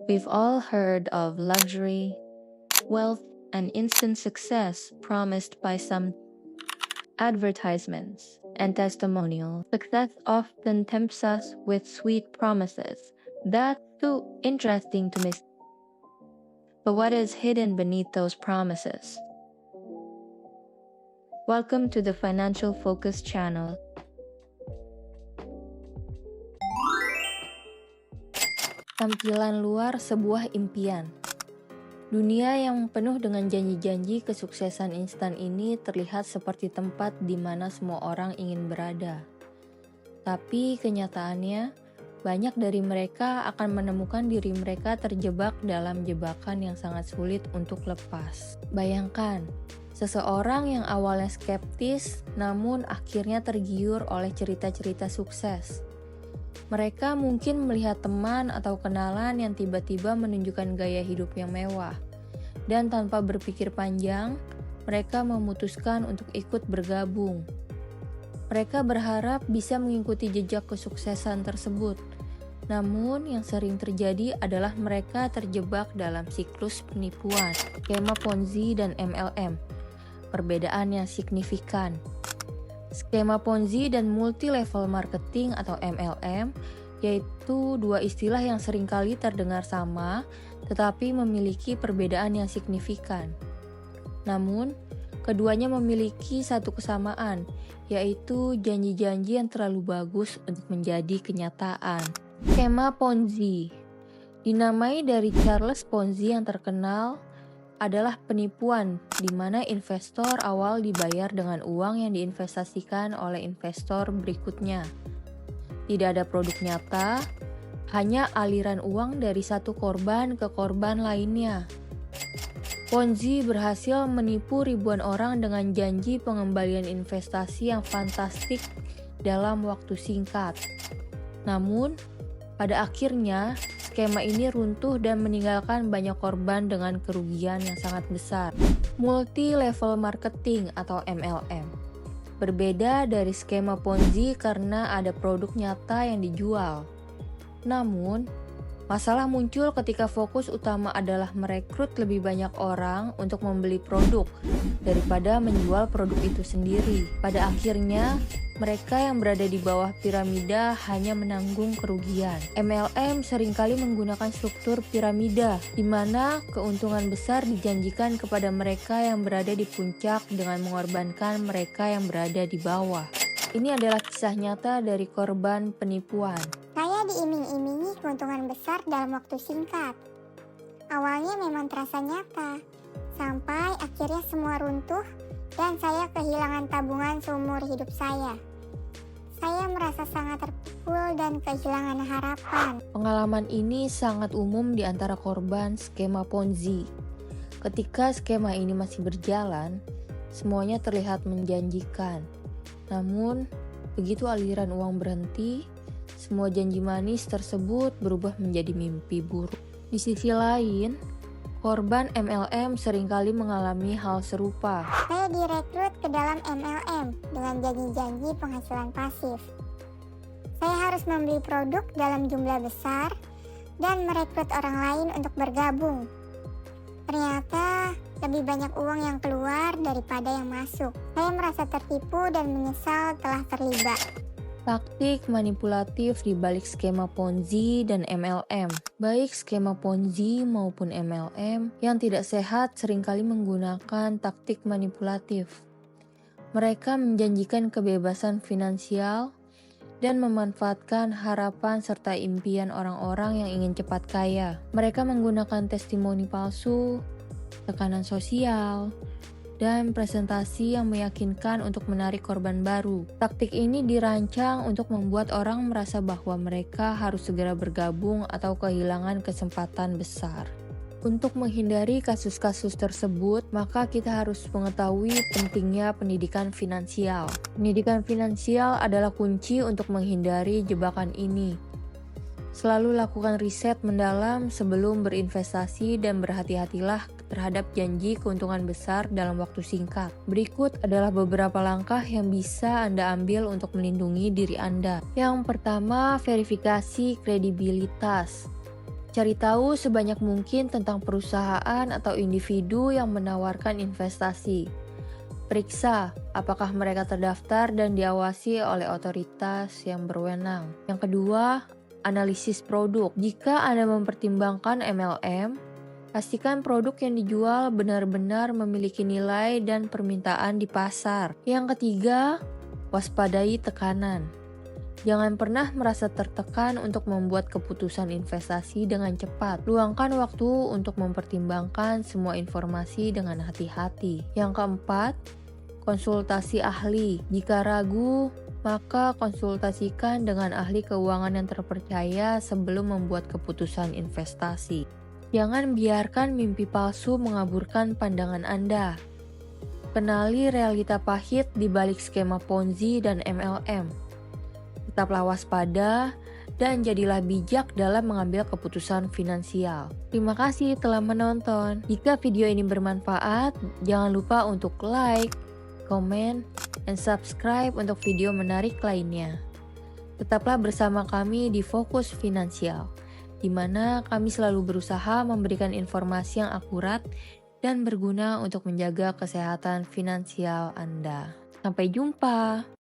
We've all heard of luxury, wealth, and instant success promised by some advertisements and testimonials. Success often tempts us with sweet promises. That's too interesting to miss. But what is hidden beneath those promises? Welcome to the Financial Focus channel. Tampilan luar sebuah impian. Dunia yang penuh dengan janji-janji kesuksesan instan ini terlihat seperti tempat di mana semua orang ingin berada. Tapi kenyataannya, banyak dari mereka akan menemukan diri mereka terjebak dalam jebakan yang sangat sulit untuk lepas. Bayangkan, seseorang yang awalnya skeptis namun akhirnya tergiur oleh cerita-cerita sukses. Mereka mungkin melihat teman atau kenalan yang tiba-tiba menunjukkan gaya hidup yang mewah. Dan tanpa berpikir panjang, mereka memutuskan untuk ikut bergabung. Mereka berharap bisa mengikuti jejak kesuksesan tersebut. Namun yang sering terjadi adalah mereka terjebak dalam siklus penipuan, skema Ponzi dan MLM. Perbedaan yang signifikan. Skema Ponzi dan multi-level marketing atau MLM yaitu dua istilah yang seringkali terdengar sama tetapi memiliki perbedaan yang signifikan. Namun, keduanya memiliki satu kesamaan, yaitu janji-janji yang terlalu bagus untuk menjadi kenyataan. Skema Ponzi dinamai dari Charles Ponzi yang terkenal adalah penipuan di mana investor awal dibayar dengan uang yang diinvestasikan oleh investor berikutnya. Tidak ada produk nyata, hanya aliran uang dari satu korban ke korban lainnya. Ponzi berhasil menipu ribuan orang dengan janji pengembalian investasi yang fantastik dalam waktu singkat. Namun, pada akhirnya, skema ini runtuh dan meninggalkan banyak korban dengan kerugian yang sangat besar. Multi-level marketing atau MLM berbeda dari skema Ponzi karena ada produk nyata yang dijual. Namun, masalah muncul ketika fokus utama adalah merekrut lebih banyak orang untuk membeli produk daripada menjual produk itu sendiri. Pada akhirnya, mereka yang berada di bawah piramida hanya menanggung kerugian. MLM seringkali menggunakan struktur piramida, di mana keuntungan besar dijanjikan kepada mereka yang berada di puncak dengan mengorbankan mereka yang berada di bawah. Ini adalah kisah nyata dari korban penipuan. Saya diiming-imingi keuntungan besar dalam waktu singkat. Awalnya memang terasa nyata, sampai akhirnya semua runtuh dan saya kehilangan tabungan seumur hidup saya. Saya merasa sangat terpukul dan kehilangan harapan. Pengalaman ini sangat umum di antara korban skema Ponzi. Ketika skema ini masih berjalan, semuanya terlihat menjanjikan. Namun, begitu aliran uang berhenti, semua janji manis tersebut berubah menjadi mimpi buruk. Di sisi lain, korban MLM seringkali mengalami hal serupa. Saya direkrut ke dalam MLM dengan janji-janji penghasilan pasif. Saya harus membeli produk dalam jumlah besar dan merekrut orang lain untuk bergabung. Ternyata lebih banyak uang yang keluar daripada yang masuk. Saya merasa tertipu dan menyesal telah terlibat. Taktik manipulatif di balik skema Ponzi dan MLM. Baik skema Ponzi maupun MLM yang tidak sehat seringkali menggunakan taktik manipulatif. Mereka menjanjikan kebebasan finansial dan memanfaatkan harapan serta impian orang-orang yang ingin cepat kaya. Mereka menggunakan testimoni palsu, tekanan sosial, dan presentasi yang meyakinkan untuk menarik korban baru. Taktik ini dirancang untuk membuat orang merasa bahwa mereka harus segera bergabung atau kehilangan kesempatan besar. Untuk menghindari kasus-kasus tersebut, maka kita harus mengetahui pentingnya pendidikan finansial. Pendidikan finansial adalah kunci untuk menghindari jebakan ini. Selalu lakukan riset mendalam sebelum berinvestasi dan berhati-hatilah terhadap janji keuntungan besar dalam waktu singkat. Berikut adalah beberapa langkah yang bisa Anda ambil untuk melindungi diri Anda. Yang pertama, verifikasi kredibilitas. Cari tahu sebanyak mungkin tentang perusahaan atau individu yang menawarkan investasi. Periksa apakah mereka terdaftar dan diawasi oleh otoritas yang berwenang. Yang kedua, analisis produk. Jika Anda mempertimbangkan MLM, pastikan produk yang dijual benar-benar memiliki nilai dan permintaan di pasar. Yang ketiga, waspadai tekanan. Jangan pernah merasa tertekan untuk membuat keputusan investasi dengan cepat. Luangkan waktu untuk mempertimbangkan semua informasi dengan hati-hati. Yang keempat, konsultasi ahli. Jika ragu, maka konsultasikan dengan ahli keuangan yang terpercaya sebelum membuat keputusan investasi. Jangan biarkan mimpi palsu mengaburkan pandangan Anda. Kenali realita pahit di balik skema Ponzi dan MLM. Tetaplah waspada dan jadilah bijak dalam mengambil keputusan finansial. Terima kasih telah menonton. Jika video ini bermanfaat, jangan lupa untuk like, komen, dan subscribe untuk video menarik lainnya. Tetaplah bersama kami di Fokus Finansial, di mana kami selalu berusaha memberikan informasi yang akurat dan berguna untuk menjaga kesehatan finansial Anda. Sampai jumpa!